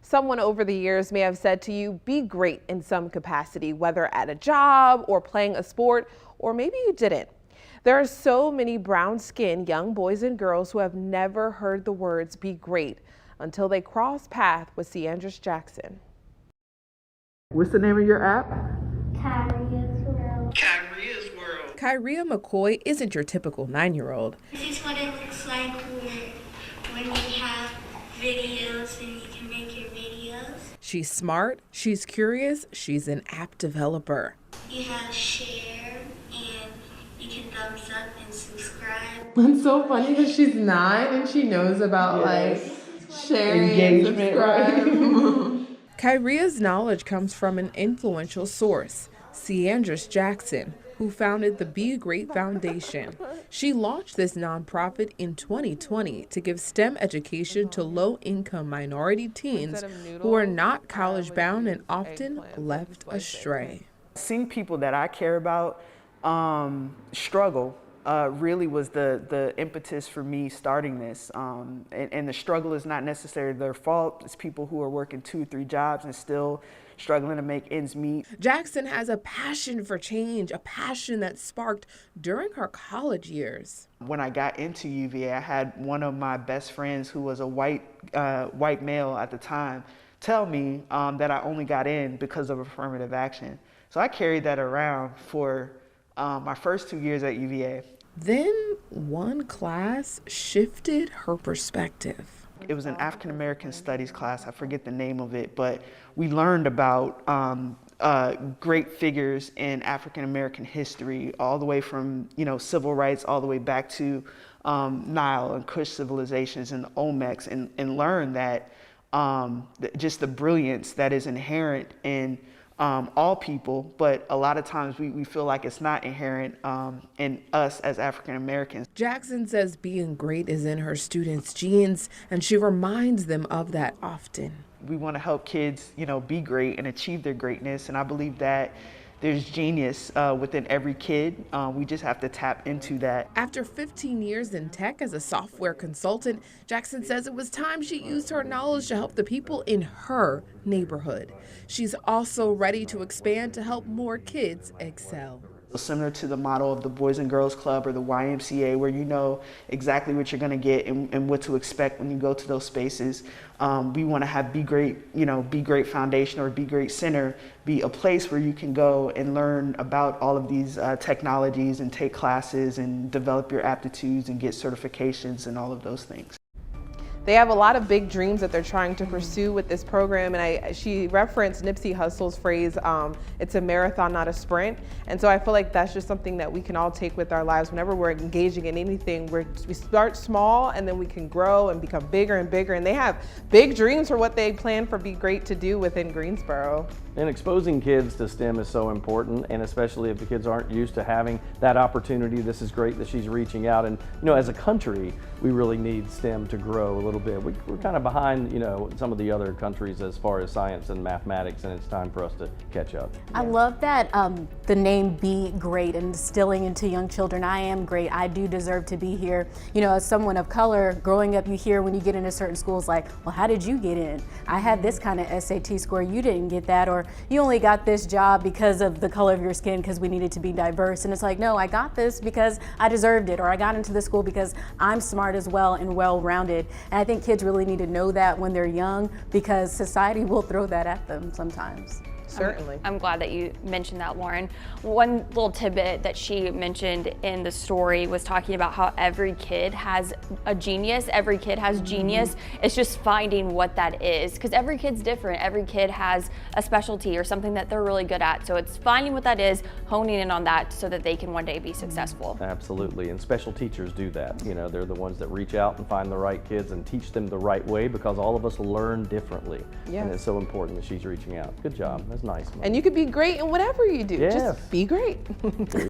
Someone over the years may have said to you, be great in some capacity, whether at a job or playing a sport, or maybe you didn't. There are so many brown-skinned young boys and girls who have never heard the words be great until they cross paths with Ciandris Jackson. What's the name of your app? Kyria's World. Kyria's World. Kyria McCoy isn't your typical 9-year-old. This is what it looks like when you have videos and you can make your videos. She's smart, she's curious, she's an app developer. You have share and you can thumbs up and subscribe. It's so funny because she's 9 and she knows about sharing engagement, right? Kyria's knowledge comes from an influential source, Ciandris Jackson, who founded the Be Great Foundation. She launched this nonprofit in 2020 to give STEM education to low-income minority teens who are not college-bound and often left astray. Seeing people that I care about struggle really was the impetus for me starting this. And the struggle is not necessarily their fault. It's people who are working 2 or 3 jobs and still struggling to make ends meet. Jackson has a passion for change, a passion that sparked during her college years. When I got into UVA, I had one of my best friends who was a white male at the time tell me that I only got in because of affirmative action. So I carried that around for my first 2 years at UVA. Then one class shifted her perspective. It was an African American studies class. I forget the name of it, but we learned about great figures in African American history, all the way from civil rights, all the way back to Nile and Kush civilizations and the Olmecs, and learned that just the brilliance that is inherent in all people, but a lot of times we feel like it's not inherent in us as African Americans. Jackson says being great is in her students' genes, and she reminds them of that often. We want to help kids, be great and achieve their greatness, and I believe that there's genius within every kid. We just have to tap into that. After 15 years in tech as a software consultant, Jackson says it was time she used her knowledge to help the people in her neighborhood. She's also ready to expand to help more kids excel. Similar to the model of the Boys and Girls Club or the YMCA, where you know exactly what you're going to get and what to expect when you go to those spaces. We want to have Be Great, Be Great Foundation or Be Great Center be a place where you can go and learn about all of these technologies and take classes and develop your aptitudes and get certifications and all of those things. They have a lot of big dreams that they're trying to pursue with this program, and she referenced Nipsey Hussle's phrase, it's a marathon, not a sprint. And so I feel like that's just something that we can all take with our lives whenever we're engaging in anything. We start small and then we can grow and become bigger and bigger, and they have big dreams for what they plan for Be Great to do within Greensboro. And exposing kids to STEM is so important, and especially if the kids aren't used to having that opportunity. This is great that she's reaching out, and as a country, we really need STEM to grow a little bit. We're kind of behind, some of the other countries as far as science and mathematics, and it's time for us to catch up. I love that the name Be Great and instilling into young children, I am great, I do deserve to be here. As someone of color, growing up, you hear when you get into certain schools like, well, how did you get in? I had this kind of SAT score, you didn't get that, or you only got this job because of the color of your skin because we needed to be diverse. And it's like, no, I got this because I deserved it, or I got into this school because I'm smart as well and well-rounded. And I think kids really need to know that when they're young, because society will throw that at them sometimes. Certainly. I'm glad that you mentioned that, Lauren. One little tidbit that she mentioned in the story was talking about how every kid has a genius. Every kid has genius. It's just finding what that is, because every kid's different. Every kid has a specialty or something that they're really good at. So it's finding what that is, honing in on that so that they can one day be successful. Absolutely, and special teachers do that. They're the ones that reach out and find the right kids and teach them the right way, because all of us learn differently. Yes. And it's so important that she's reaching out. Good job. That's nice. And you could be great in whatever you do. Yes. Just be great.